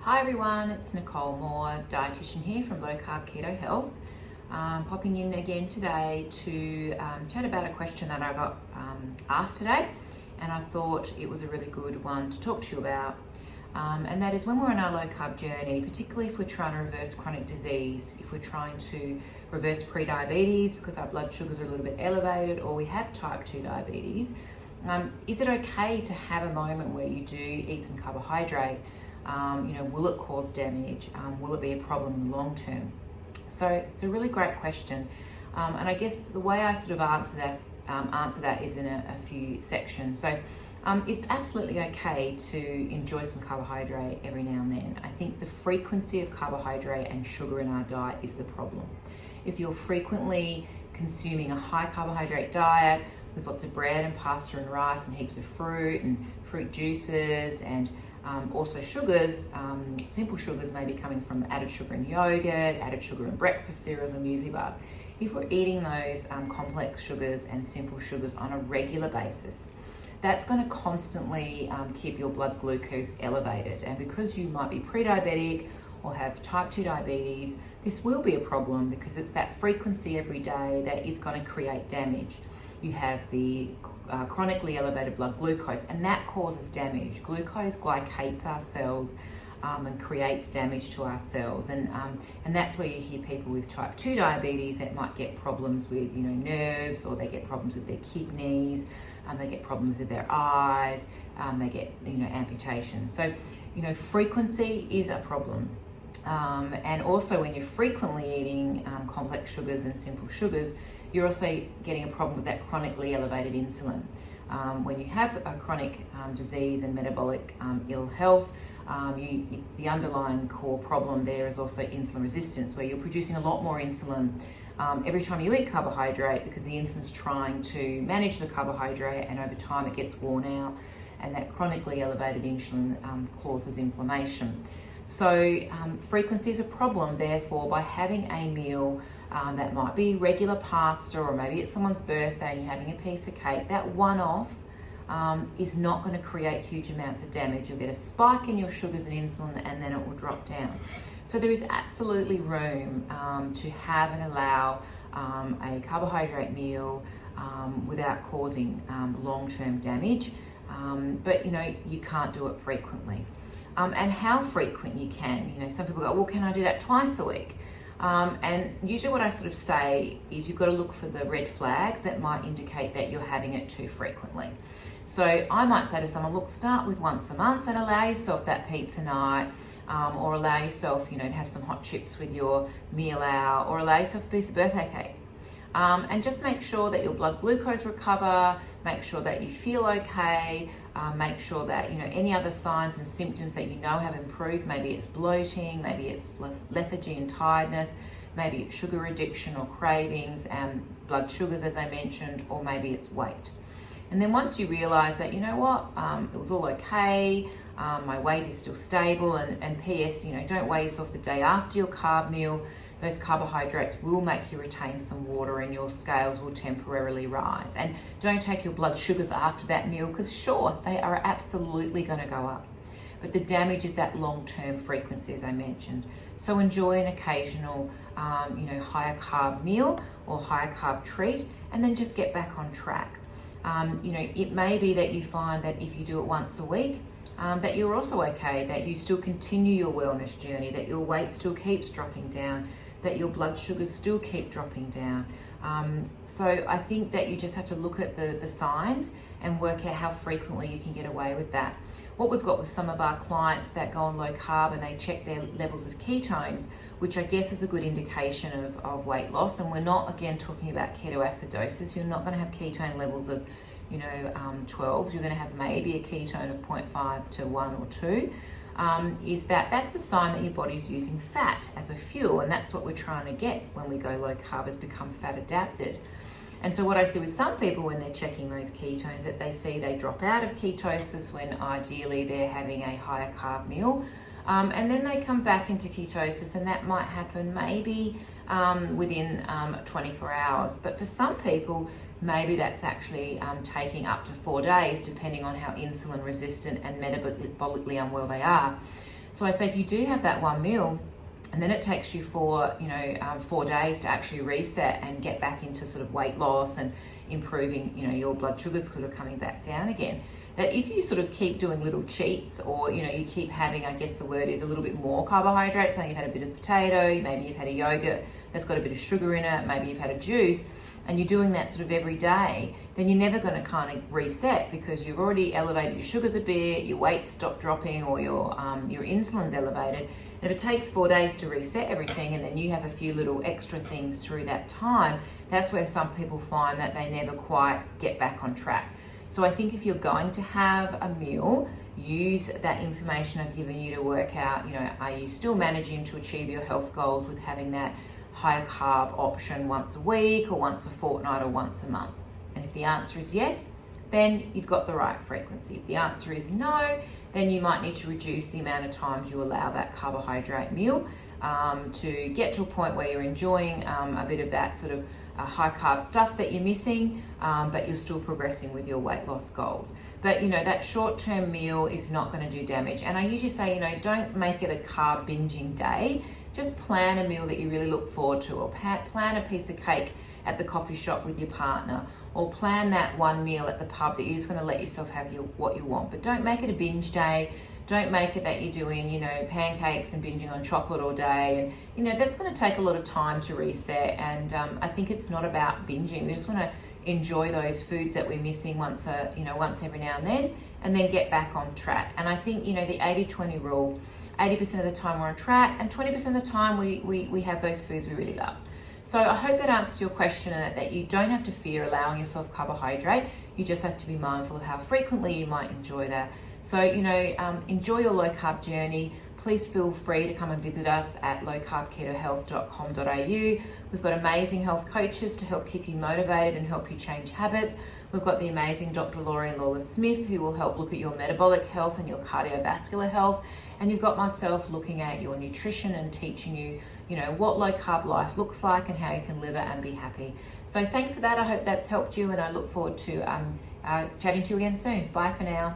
Hi everyone, it's Nicole Moore, dietitian here from Low Carb Keto Health. Popping in again today to chat about a question that I got asked today, and I thought it was a really good one to talk to you about. And that is when we're on our low carb journey, particularly if we're trying to reverse chronic disease, if we're trying to reverse pre-diabetes because our blood sugars are a little bit elevated, or we have type 2 diabetes, is it okay to have a moment where you do eat some carbohydrate? Will it cause damage? Will it be a problem in the long term? So it's a really great question. And I guess the way I sort of answer that is in a few sections. So it's absolutely okay to enjoy some carbohydrate every now and then. I think the frequency of carbohydrate and sugar in our diet is the problem. If you're frequently consuming a high carbohydrate diet with lots of bread and pasta and rice and heaps of fruit and fruit juices and also sugars, simple sugars may be coming from added sugar in yogurt, added sugar in breakfast cereals and muesli bars. If we're eating those complex sugars and simple sugars on a regular basis, that's going to constantly keep your blood glucose elevated. And because you might be pre-diabetic or have type 2 diabetes, this will be a problem because it's that frequency every day that is going to create damage. You have the chronically elevated blood glucose, and that causes damage. Glucose glycates our cells and creates damage to our cells, and that's where you hear people with type 2 diabetes that might get problems with nerves, or they get problems with their kidneys, they get problems with their eyes, they get amputations. So frequency is a problem. And also when you're frequently eating complex sugars and simple sugars, you're also getting a problem with that chronically elevated insulin. When you have a chronic disease and metabolic ill health, the underlying core problem there is also insulin resistance, where you're producing a lot more insulin every time you eat carbohydrate, because the insulin's trying to manage the carbohydrate, and over time it gets worn out, and that chronically elevated insulin causes inflammation. So frequency is a problem. Therefore, by having a meal that might be regular pasta, or maybe it's someone's birthday and you're having a piece of cake, that one-off is not going to create huge amounts of damage. You'll get a spike in your sugars and insulin, and then it will drop down. So there is absolutely room to have and allow a carbohydrate meal without causing long-term damage, but you can't do it frequently. And how frequent you can. Some people go, well, can I do that twice a week? And usually what I sort of say is you've got to look for the red flags that might indicate that you're having it too frequently. So I might say to someone, look, start with once a month and allow yourself that pizza night, or allow yourself, to have some hot chips with your meal out, or allow yourself a piece of birthday cake. And just make sure that your blood glucose recover, make sure that you feel okay, make sure that any other signs and symptoms that have improved. Maybe it's bloating, maybe it's lethargy and tiredness, maybe it's sugar addiction or cravings and blood sugars, as I mentioned, or maybe it's weight. And then once you realize that, it was all okay, my weight is still stable, and PS, don't weigh yourself the day after your carb meal. Those carbohydrates will make you retain some water, and your scales will temporarily rise. And don't take your blood sugars after that meal, because sure, they are absolutely going to go up. But the damage is that long-term frequency, as I mentioned. So enjoy an occasional, higher carb meal or higher carb treat, and then just get back on track. It may be that you find that if you do it once a week, that you're also okay, that you still continue your wellness journey, that your weight still keeps dropping down, that your blood sugars still keep dropping down. So I think that you just have to look at the signs and work out how frequently you can get away with that. What we've got with some of our clients that go on low carb and they check their levels of ketones, which I guess is a good indication of weight loss, and we're not, again, talking about ketoacidosis. You're not going to have ketone levels of 12s. You're going to have maybe a ketone of 0.5 to 1 or 2. That's a sign that your body's using fat as a fuel, and that's what we're trying to get when we go low carb, is become fat adapted. And so what I see with some people when they're checking those ketones, that they drop out of ketosis when ideally they're having a higher carb meal, and then they come back into ketosis, and that might happen maybe within 24 hours. But for some people, maybe that's actually taking up to 4 days, depending on how insulin resistant and metabolically unwell they are. So I say if you do have that one meal, and then it takes you 4 days to actually reset and get back into sort of weight loss and improving, your blood sugars sort of coming back down again. That if you sort of keep doing little cheats, or, you keep having, I guess the word is a little bit more carbohydrates, so you've had a bit of potato, maybe you've had a yogurt that's got a bit of sugar in it, maybe you've had a juice, and you're doing that sort of every day, then you're never going to kind of reset, because you've already elevated your sugars a bit, your weight stopped dropping, or your insulin's elevated. And if it takes 4 days to reset everything, and then you have a few little extra things through that time, that's where some people find that they never quite get back on track. So I think if you're going to have a meal, use that information I've given you to work out, are you still managing to achieve your health goals with having that higher carb option once a week, or once a fortnight, or once a month? And if the answer is yes, then you've got the right frequency. If the answer is no, then you might need to reduce the amount of times you allow that carbohydrate meal to get to a point where you're enjoying a bit of that sort of high carb stuff that you're missing, but you're still progressing with your weight loss goals. But that short-term meal is not going to do damage. And I usually say, don't make it a carb binging day. Just plan a meal that you really look forward to, or plan a piece of cake at the coffee shop with your partner, or plan that one meal at the pub that you're just going to let yourself have what you want. But don't make it a binge day. Don't make it that you're doing, pancakes and binging on chocolate all day. And, that's going to take a lot of time to reset. And I think it's not about binging. We just want to enjoy those foods that we're missing once every now and then get back on track. And I think, the 80-20 rule, 80% of the time we're on track, and 20% of the time we have those foods we really love. So I hope that answers your question, and that you don't have to fear allowing yourself carbohydrate. You just have to be mindful of how frequently you might enjoy that. So, enjoy your low carb journey. Please feel free to come and visit us at lowcarbketohealth.com.au. We've got amazing health coaches to help keep you motivated and help you change habits. We've got the amazing Dr. Laurie Lawler-Smith, who will help look at your metabolic health and your cardiovascular health. And you've got myself looking at your nutrition and teaching you, what low carb life looks like and how you can live it and be happy. So thanks for that. I hope that's helped you, and I look forward to chatting to you again soon. Bye for now.